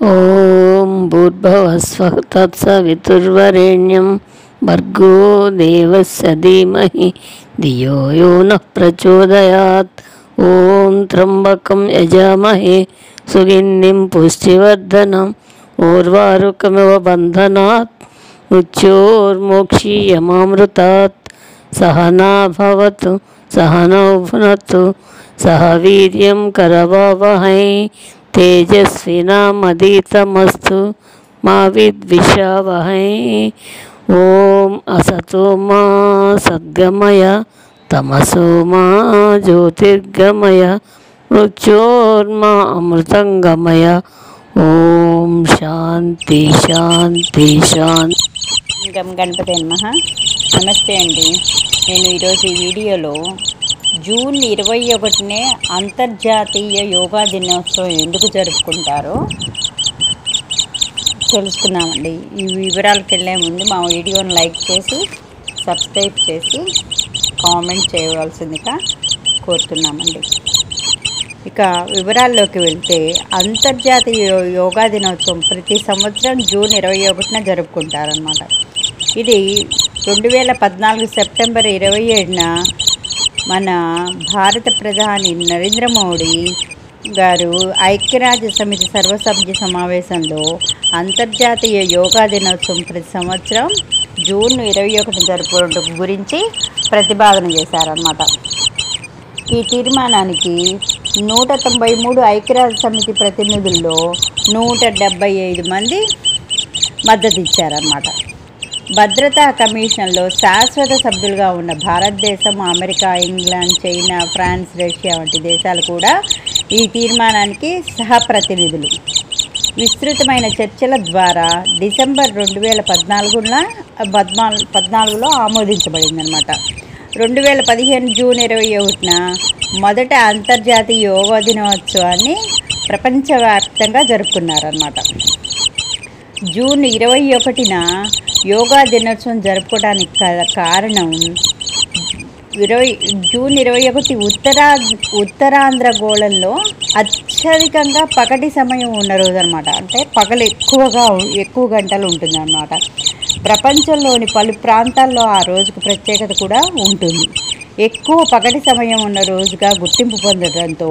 ఓం భూర్భువస్వః తత్సవితుర్వరేణ్యం భర్గో దేవస్య ధీమహి ధియో యో నః ప్రచోదయాత్. ఓం త్ర్యంబకం యజామహే సుగంధిం పుష్టివర్ధనం ఉర్వారుకమివ బంధనాత్ మృత్యోర్మోక్షీయమామృతాత్. సహనా భవతు సహనౌ భునత్తు సహ వీర్యం కరవావహై తేజస్వినామధీతమస్తు మా విద్విషావహై. ఓం అసతో మా సద్గమయ తమసో మా జ్యోతిర్గమయ మృత్యోర్మా అమృతంగమయ. ఓం శాంతి శాంతి శాంతి. గణపతి నమః. నమస్తే అండి. నేను ఈరోజు ఈ వీడియోలో జూన్ 21నే అంతర్జాతీయ యోగా దినోత్సవం ఎందుకు జరుపుకుంటారో తెలుసుకుందామండి. ఈ వివరాలకు వెళ్ళే ముందు మా వీడియోని లైక్ చేసి సబ్స్క్రైబ్ చేసి కామెంట్ చేయవలసిందిగా కోరుతున్నామండి. ఇక వివరాల్లోకి వెళ్తే అంతర్జాతీయ యోగా దినోత్సవం ప్రతి సంవత్సరం జూన్ 21న జరుపుకుంటారన్నమాట. ఇది 2014 సెప్టెంబర్ 27న మన భారత ప్రధాని నరేంద్ర మోడీ గారు ఐక్యరాజ్య సమితి సర్వసభ్య సమావేశంలో అంతర్జాతీయ యోగా దినోత్సవం ప్రతి సంవత్సరం జూన్ 21న జరుపుకోవడం గురించి ప్రతిపాదన చేశారన్నమాట. ఈ తీర్మానానికి 193 ఐక్యరాజ్య సమితి ప్రతినిధుల్లో 175 మంది మద్దతు ఇచ్చారన్నమాట. భద్రతా కమిషన్లో శాశ్వత సభ్యులుగా ఉన్న భారతదేశం, America, England, China, France, Russia వంటి దేశాలు కూడా ఈ తీర్మానానికి సహప్రతినిధులు. విస్తృతమైన చర్చల ద్వారా డిసెంబర్ 2014లో ఆమోదించబడిందనమాట. 2015 జూన్ 21న మొదట అంతర్జాతీయ యోగా దినోత్సవాన్ని ప్రపంచవ్యాప్తంగా జరుపుకున్నారన్నమాట. జూన్ 21న యోగా దినోత్సవం జరుపుకోవడానికి కారణం జూన్ 21 ఉత్తరాంధ్ర గోళంలో అత్యధికంగా పగటి సమయం ఉన్న రోజు అనమాట. అంటే పగలు ఎక్కువ గంటలు ఉంటుందన్నమాట. ప్రపంచంలోని పలు ప్రాంతాల్లో ఆ రోజుకు ప్రత్యేకత కూడా ఉంటుంది. ఎక్కువ పగటి సమయం ఉన్న రోజుగా గుర్తింపు పొందడంతో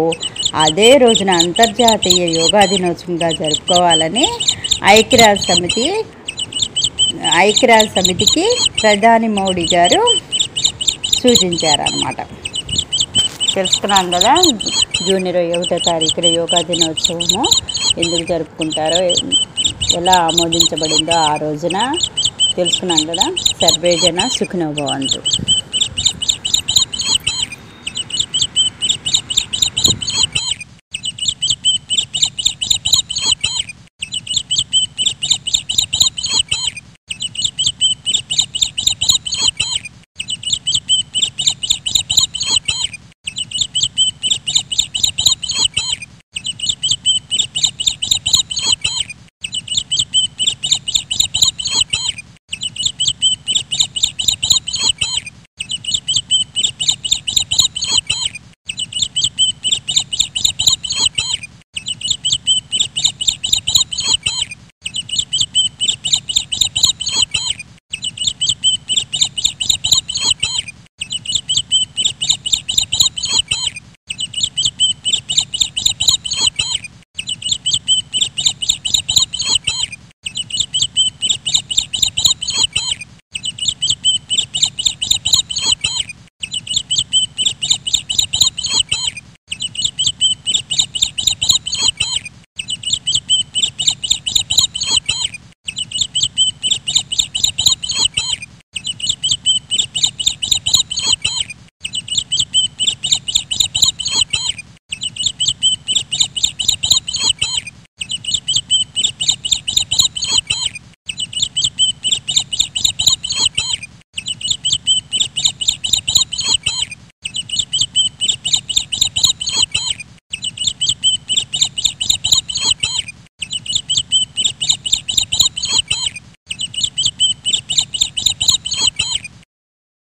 అదే రోజున అంతర్జాతీయ యోగా దినోత్సవంగా జరుపుకోవాలని ఐక్యరాజ్య సమితికి ప్రధాని మోడీ గారు సూచించారన్నమాట. తెలుసుకున్నాం కదా జూన్ 21వ తారీఖున యోగా దినోత్సవము ఎందుకు జరుపుకుంటారో, ఎలా ఆమోదించబడిందో ఆ రోజున తెలుసుకున్నాం కదా. సర్వే జన సుఖినో భవంతు.